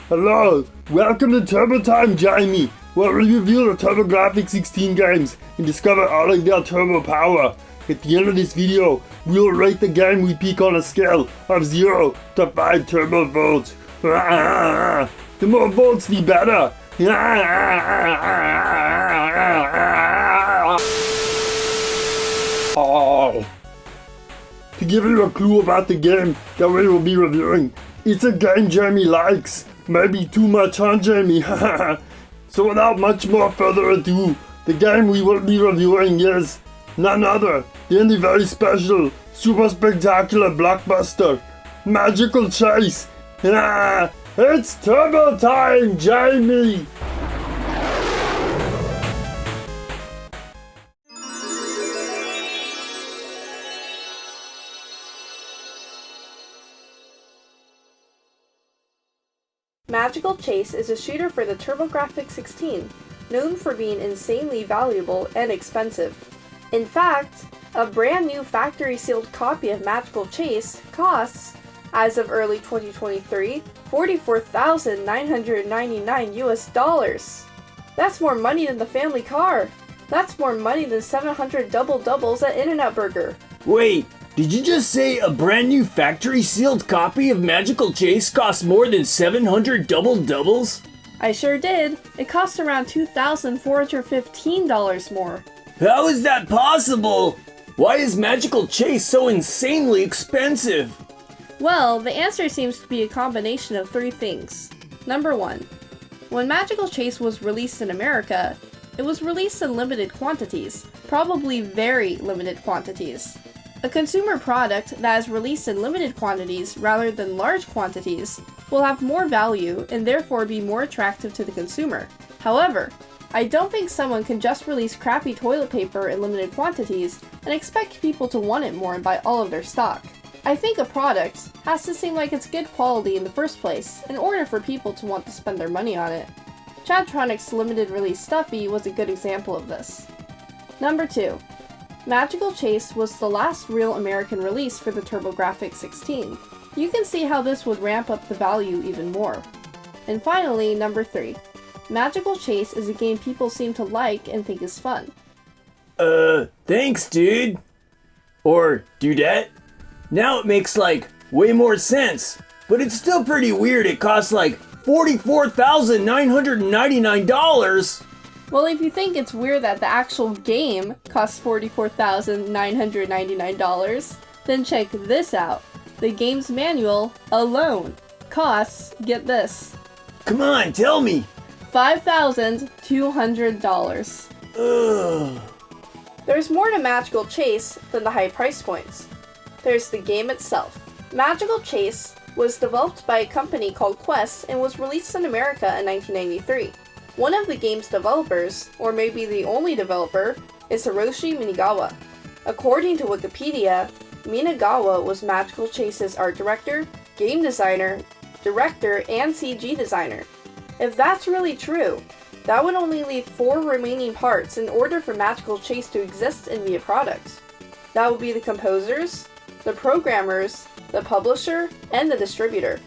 Hello, welcome to Turbo Time, Jamie, where we review the TurboGrafx-16 games and discover all of their turbo power. At the end of this video, we will rate the game we pick on a scale of 0 to 5 turbo volts. The more volts, the better. To give you a clue about the game that we will be reviewing, it's a game Jamie likes. Maybe too much, huh, Jamie? So without much more further ado, the game we will be reviewing is none other than the very special, super spectacular blockbuster, Magical Chase. It's Turbo Time, Jamie! Magical Chase is a shooter for the TurboGrafx-16, known for being insanely valuable and expensive. In fact, a brand new factory-sealed copy of Magical Chase costs, as of early 2023, $44,999 US. That's more money than the family car. That's more money than 700 double-doubles at In-N-Out Burger. Wait, did you just say a brand new factory-sealed copy of Magical Chase costs more than 700 double-doubles? I sure did. It costs around $2,415 more. How is that possible? Why is Magical Chase so insanely expensive? Well, the answer seems to be a combination of three things. Number 1. When Magical Chase was released in America, it was released in limited quantities, probably very limited quantities. A consumer product that is released in limited quantities rather than large quantities will have more value and therefore be more attractive to the consumer. However, I don't think someone can just release crappy toilet paper in limited quantities and expect people to want it more and buy all of their stock. I think a product has to seem like it's good quality in the first place in order for people to want to spend their money on it. Chadtronic's limited release Stuffy was a good example of this. Number 2. Magical Chase was the last real American release for the TurboGrafx-16. You can see how this would ramp up the value even more. And finally, number 3. Magical Chase is a game people seem to like and think is fun. Thanks, dude. Or dudette. Now it makes, way more sense. But it's still pretty weird it costs, $44,999. Well, if you think it's weird that the actual game costs $44,999, then check this out. The game's manual alone costs, get this, Come on, tell me. $5,200. Ugh. There's more to Magical Chase than the high price points. There's the game itself. Magical Chase was developed by a company called Quest and was released in America in 1993. One of the game's developers, or maybe the only developer, is Hiroshi Minagawa. According to Wikipedia, Minagawa was Magical Chase's art director, game designer, director, and CG designer. If that's really true, that would only leave 4 remaining parts in order for Magical Chase to exist and be a product. That would be the composers, the programmers, the publisher, and the distributor.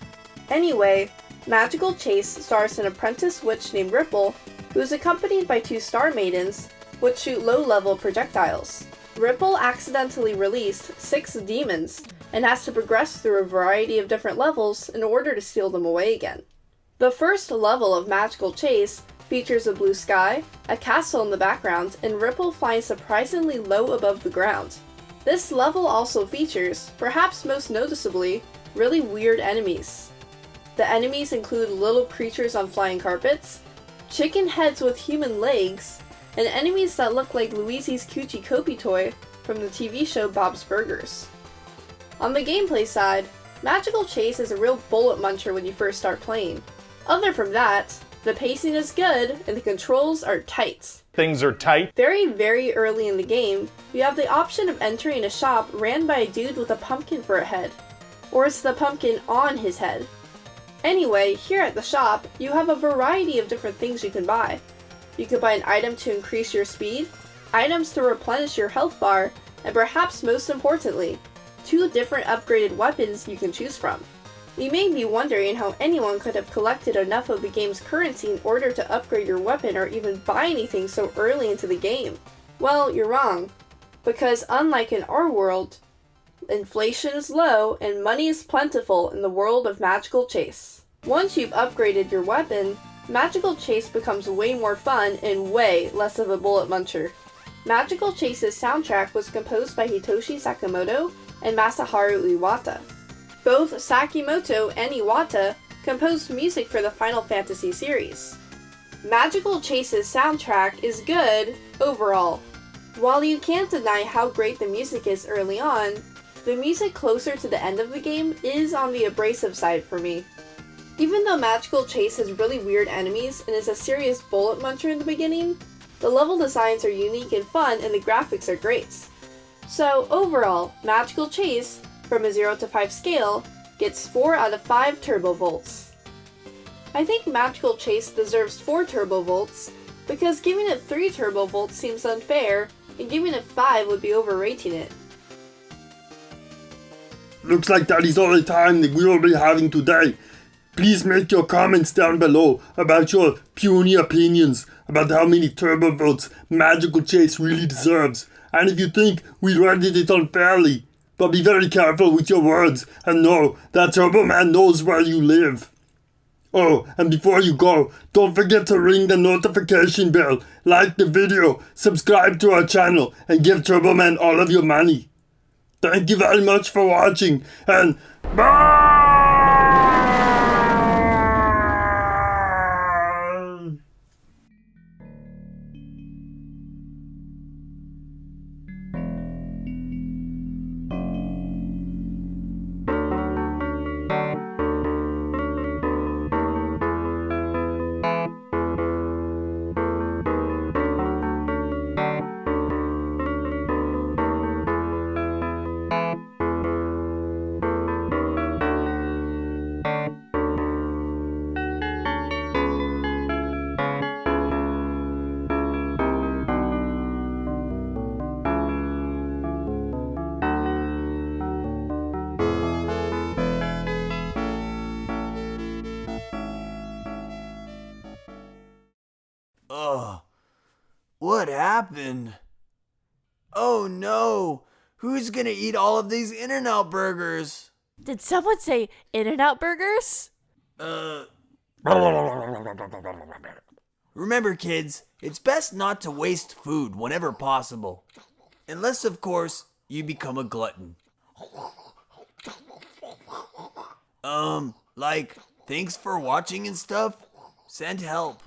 Anyway, Magical Chase stars an apprentice witch named Ripple, who is accompanied by 2 star maidens, which shoot low-level projectiles. Ripple accidentally released 6 demons, and has to progress through a variety of different levels in order to steal them away again. The first level of Magical Chase features a blue sky, a castle in the background, and Ripple flying surprisingly low above the ground. This level also features, perhaps most noticeably, really weird enemies. The enemies include little creatures on flying carpets, chicken heads with human legs, and enemies that look like Louise's Coochie Kopi toy from the TV show Bob's Burgers. On the gameplay side, Magical Chase is a real bullet muncher when you first start playing. Other from that, the pacing is good and the controls are tight. Things are tight. Very, very early in the game, you have the option of entering a shop ran by a dude with a pumpkin for a head. Or is the pumpkin on his head? Anyway, here at the shop, you have a variety of different things you can buy. You can buy an item to increase your speed, items to replenish your health bar, and perhaps most importantly, 2 different upgraded weapons you can choose from. You may be wondering how anyone could have collected enough of the game's currency in order to upgrade your weapon or even buy anything so early into the game. Well, you're wrong. Because unlike in our world, inflation is low and money is plentiful in the world of Magical Chase. Once you've upgraded your weapon, Magical Chase becomes way more fun and way less of a bullet muncher. Magical Chase's soundtrack was composed by Hitoshi Sakamoto and Masaharu Iwata. Both Sakimoto and Iwata composed music for the Final Fantasy series. Magical Chase's soundtrack is good overall. While you can't deny how great the music is early on, the music closer to the end of the game is on the abrasive side for me. Even though Magical Chase has really weird enemies and is a serious bullet muncher in the beginning, the level designs are unique and fun and the graphics are great. So overall, Magical Chase, from a 0 to 5 scale, gets 4 out of 5 turbo volts. I think Magical Chase deserves 4 turbo volts because giving it 3 turbo volts seems unfair and giving it 5 would be overrating it. Looks like that is all the time that we will be having today. Please make your comments down below about your puny opinions about how many turbo votes Magical Chase really deserves. And if you think we rated it unfairly, but be very careful with your words and know that Turbo Man knows where you live. Oh, and before you go, don't forget to ring the notification bell, like the video, subscribe to our channel, and give Turbo Man all of your money. Thank you very much for watching, and bye! What happened? Oh no! Who's gonna eat all of these In-N-Out burgers? Did someone say In-N-Out burgers? Remember, kids, it's best not to waste food whenever possible. Unless, of course, you become a glutton. Like, thanks for watching and stuff? Send help.